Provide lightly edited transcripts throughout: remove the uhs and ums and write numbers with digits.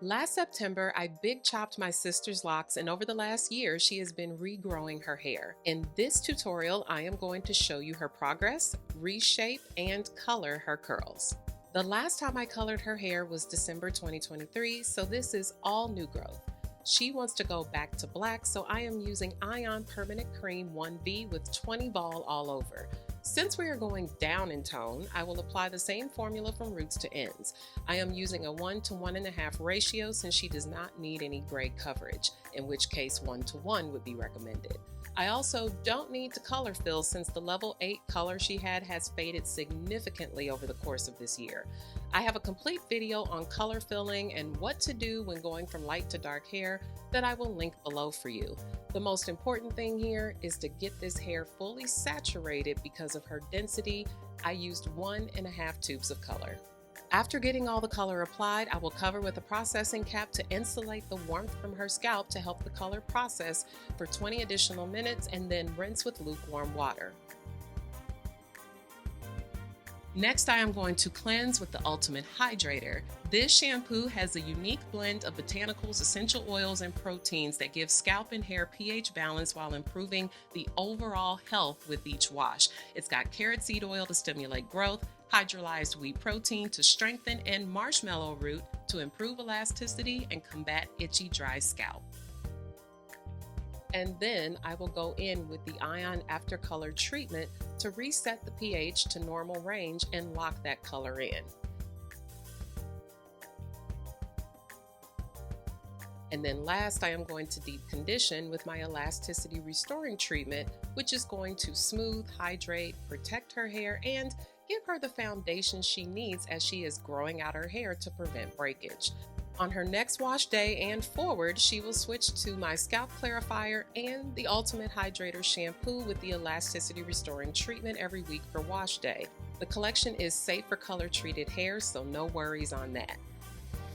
Last September, I big chopped my sister's locks, and over the last year, she has been regrowing her hair. In this tutorial, I am going to show you her progress, reshape, and color her curls. The last time I colored her hair was December 2023, so this is all new growth. She wants to go back to black, so I am using Ion Permanent Cream 1B with 20 ball all over. Since we are going down in tone, I will apply the same formula from roots to ends. I am using a 1 to 1.5 ratio since she does not need any gray coverage, in which case 1 to 1 would be recommended. I also don't need to color fill since the level 8 color she had has faded significantly over the course of this year. I have a complete video on color filling and what to do when going from light to dark hair that I will link below for you. The most important thing here is to get this hair fully saturated. Because of her density, I used 1.5 tubes of color. After getting all the color applied, I will cover with a processing cap to insulate the warmth from her scalp to help the color process for 20 additional minutes, and then rinse with lukewarm water. Next, I am going to cleanse with the Ultimate Hydrator. This shampoo has a unique blend of botanicals, essential oils, and proteins that give scalp and hair pH balance while improving the overall health with each wash. It's got carrot seed oil to stimulate growth, hydrolyzed wheat protein to strengthen, and marshmallow root to improve elasticity and combat itchy, dry scalp. And then I will go in with the Ion After Color treatment to reset the pH to normal range and lock that color in. And then last, I am going to deep condition with my elasticity restoring treatment, which is going to smooth, hydrate, protect her hair, and give her the foundation she needs as she is growing out her hair to prevent breakage. On her next wash day and forward, she will switch to my scalp clarifier and the Ultimate Hydrator shampoo with the elasticity restoring treatment every week for wash day. The collection is safe for color treated hair, so no worries on that.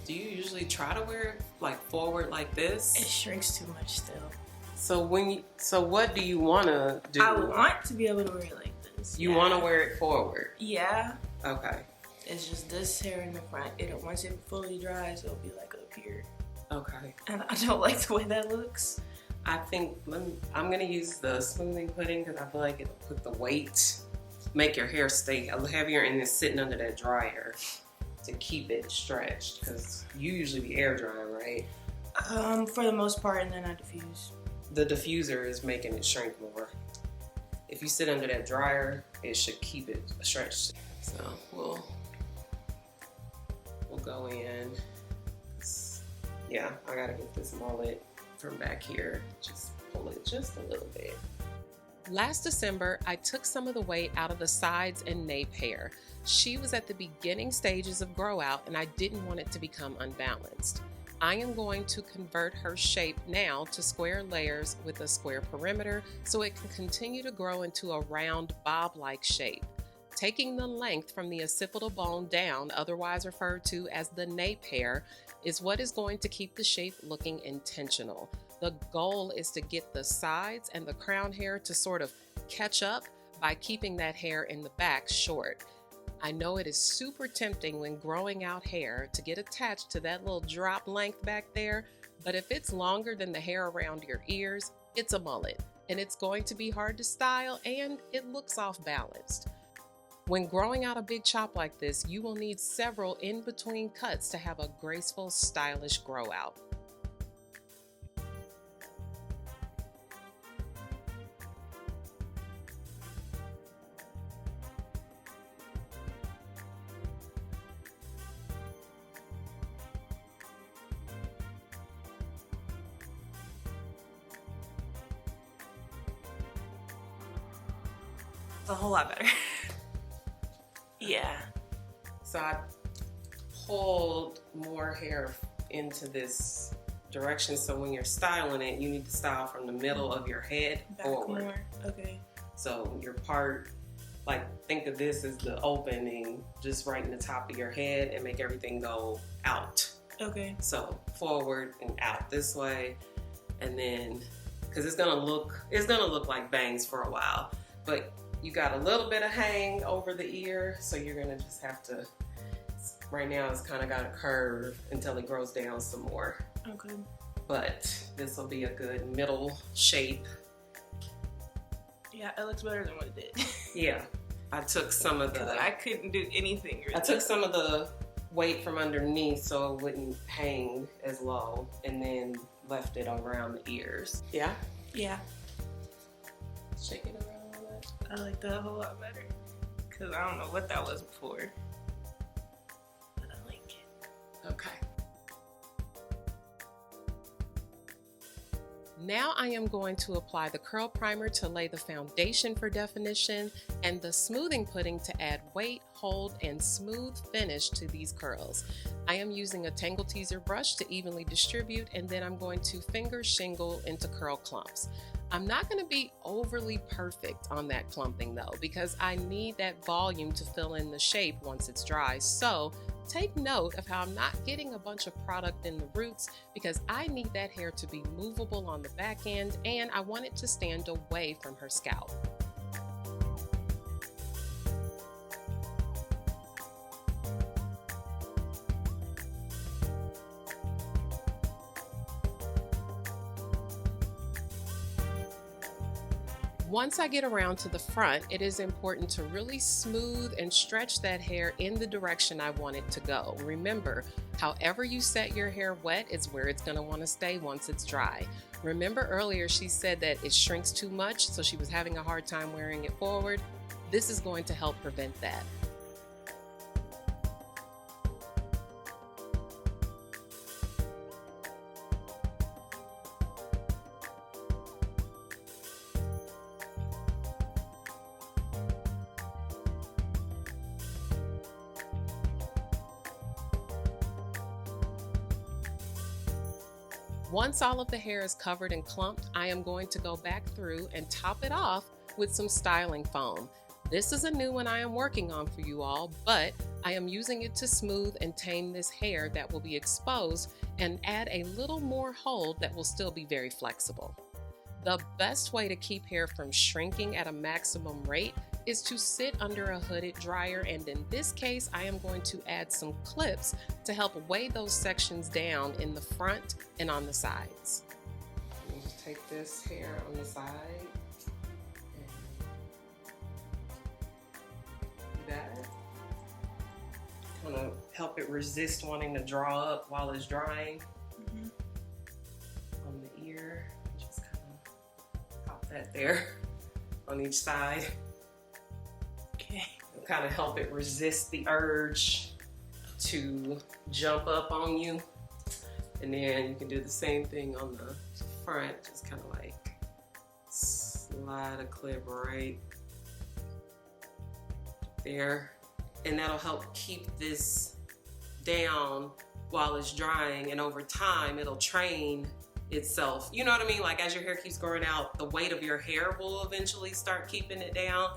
Do you usually try to wear it like forward like this? It shrinks too much still. So what do you want to do? I want to be able to wear it like this. You want to wear it forward? Yeah. Okay. It's just this hair in the front. Once it fully dries, it'll be like up here. Okay. And I don't like the way that looks. I think I'm gonna use the smoothing pudding because I feel like it'll put the weight, make your hair stay heavier, and then sitting under that dryer to keep it stretched. Because you usually be air drying, right? For the most part, and then I diffuse. The diffuser is making it shrink more. If you sit under that dryer, it should keep it stretched. So we'll go in. Yeah, I gotta get this mullet from back here. Just pull it just a little bit. Last December, I took some of the weight out of the sides and nape hair. She was at the beginning stages of grow out and I didn't want it to become unbalanced. I am going to convert her shape now to square layers with a square perimeter so it can continue to grow into a round bob-like shape. Taking the length from the occipital bone down, otherwise referred to as the nape hair, is what is going to keep the shape looking intentional. The goal is to get the sides and the crown hair to sort of catch up by keeping that hair in the back short. I know it is super tempting when growing out hair to get attached to that little drop length back there, but if it's longer than the hair around your ears, it's a mullet, and it's going to be hard to style and it looks off balanced. When growing out a big chop like this, you will need several in-between cuts to have a graceful, stylish grow out. It's a whole lot better. Yeah. So I pulled more hair into this direction, so when you're styling it, you need to style from the middle of your head Back forward. more. Okay. So your part, like think of this as the opening just right in the top of your head and make everything go out. Okay. So forward and out this way, and then because it's gonna look like bangs for a while, but you got a little bit of hang over the ear, so you're gonna just have to Right now it's kind of got a curve until it grows down some more. Okay. But this will be a good middle shape. Yeah, it looks better than what it did. Yeah. I took some of the... I couldn't do anything. I took some of the weight from underneath so it wouldn't hang as low, and then left it around the ears. Yeah? Yeah. Shake it around a little bit. I like that a whole lot better. Because I don't know what that was before. But I like it. Okay. Now I am going to apply the curl primer to lay the foundation for definition and the smoothing pudding to add weight, hold, and smooth finish to these curls. I am using a Tangle Teezer brush to evenly distribute, and then I'm going to finger shingle into curl clumps. I'm not going to be overly perfect on that clumping though, because I need that volume to fill in the shape once it's dry. So take note of how I'm not getting a bunch of product in the roots, because I need that hair to be movable on the back end, and I want it to stand away from her scalp. Once I get around to the front, it is important to really smooth and stretch that hair in the direction I want it to go. Remember, however you set your hair wet is where it's going to want to stay once it's dry. Remember earlier she said that it shrinks too much, so she was having a hard time wearing it forward. This is going to help prevent that. Once all of the hair is covered and clumped, I am going to go back through and top it off with some styling foam. This is a new one I am working on for you all, but I am using it to smooth and tame this hair that will be exposed and add a little more hold that will still be very flexible. The best way to keep hair from shrinking at a maximum rate is to sit under a hooded dryer, and in this case I am going to add some clips to help weigh those sections down in the front and on the sides. Let me just take this hair on the side and do that. Kind of help it resist wanting to draw up while it's drying. On the ear, just kind of pop that there on each side. It'll kind of help it resist the urge to jump up on you. And then you can do the same thing on the front, just kind of like slide a clip right there. And that'll help keep this down while it's drying, and over time it'll train itself. You know what I mean? Like as your hair keeps growing out, the weight of your hair will eventually start keeping it down.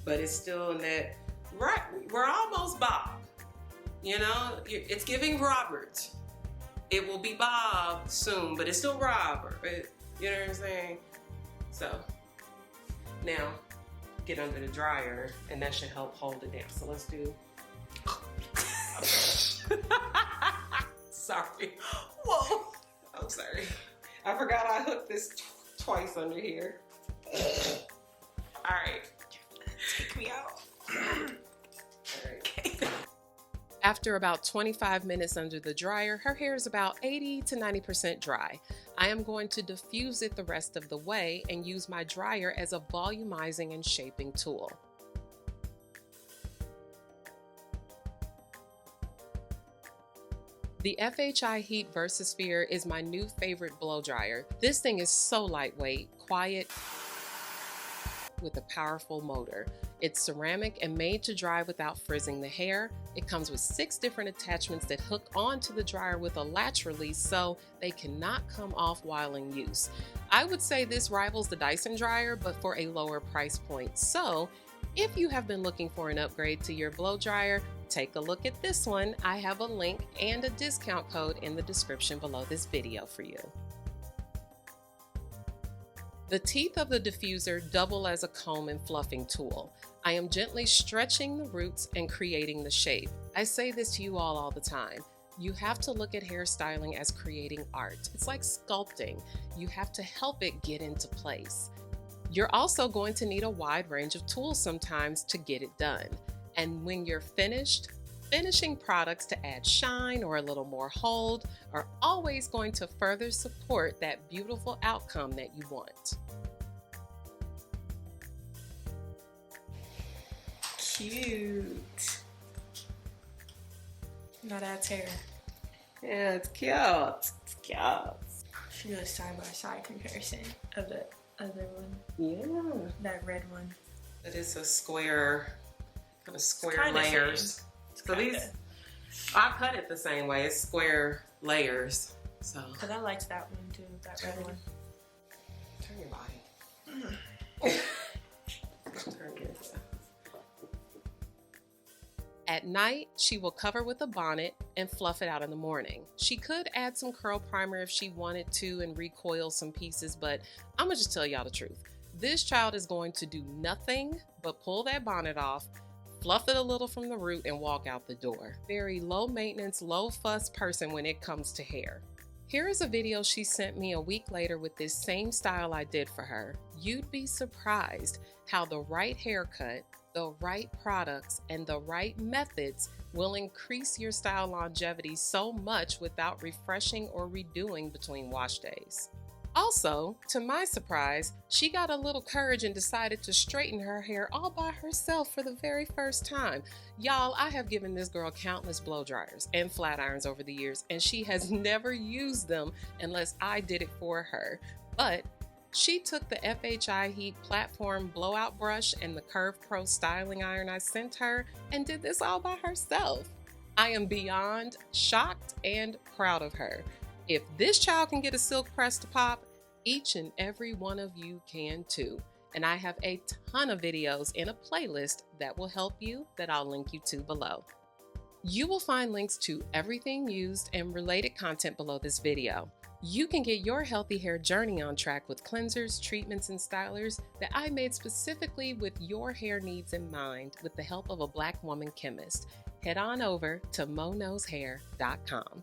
But it's still in that, right, we're almost Bob. You know, it's giving Robert. It will be Bob soon, but it's still Robert. You know what I'm saying? So now get under the dryer, and that should help hold it down. So let's do. Sorry. Whoa. I'm sorry. I forgot I hooked this twice under here. All right. Take me out. All right. Okay. After about 25 minutes under the dryer, her hair is about 80 to 90% dry. I am going to diffuse it the rest of the way and use my dryer as a volumizing and shaping tool. The FHI Heat Versasphere is my new favorite blow dryer. This thing is so lightweight, quiet, with a powerful motor. It's ceramic and made to dry without frizzing the hair. It comes with 6 different attachments that hook onto the dryer with a latch release, so they cannot come off while in use. I would say this rivals the Dyson dryer, but for a lower price point. So if you have been looking for an upgrade to your blow dryer, take a look at this one. I have a link and a discount code in the description below this video for you. The teeth of the diffuser double as a comb and fluffing tool. I am gently stretching the roots and creating the shape. I say this to you all the time. You have to look at hairstyling as creating art. It's like sculpting. You have to help it get into place. You're also going to need a wide range of tools sometimes to get it done. And when you're finished, finishing products to add shine or a little more hold are always going to further support that beautiful outcome that you want. Cute. Now that's hair. Yeah, it's cute. It's cute. She does side by side comparison of the other one. Yeah. That red one. It is a square, kind of square Kinda layers. So kinda. I cut it the same way. It's square layers. So. Cause I liked that one too. That red one. Turn your body. Turn your. At night, she will cover with a bonnet and fluff it out in the morning. She could add some curl primer if she wanted to and recoil some pieces, but I'm gonna just tell y'all the truth. This child is going to do nothing but pull that bonnet off, fluff it a little from the root, and walk out the door. Very low maintenance, low fuss person when it comes to hair. Here is a video she sent me a week later with this same style I did for her. You'd be surprised how the right haircut, the right products, and the right methods will increase your style longevity so much without refreshing or redoing between wash days. Also, to my surprise, she got a little courage and decided to straighten her hair all by herself for the very first time. Y'all, I have given this girl countless blow dryers and flat irons over the years, and she has never used them unless I did it for her. But she took the FHI Heat Platform Blowout Brush and the Curve Pro Styling Iron I sent her and did this all by herself. I am beyond shocked and proud of her. If this child can get a silk press to pop, each and every one of you can too. And I have a ton of videos in a playlist that will help you that I'll link you to below. You will find links to everything used and related content below this video. You can get your healthy hair journey on track with cleansers, treatments, and stylers that I made specifically with your hair needs in mind with the help of a Black woman chemist. Head on over to MoKnowsHair.com.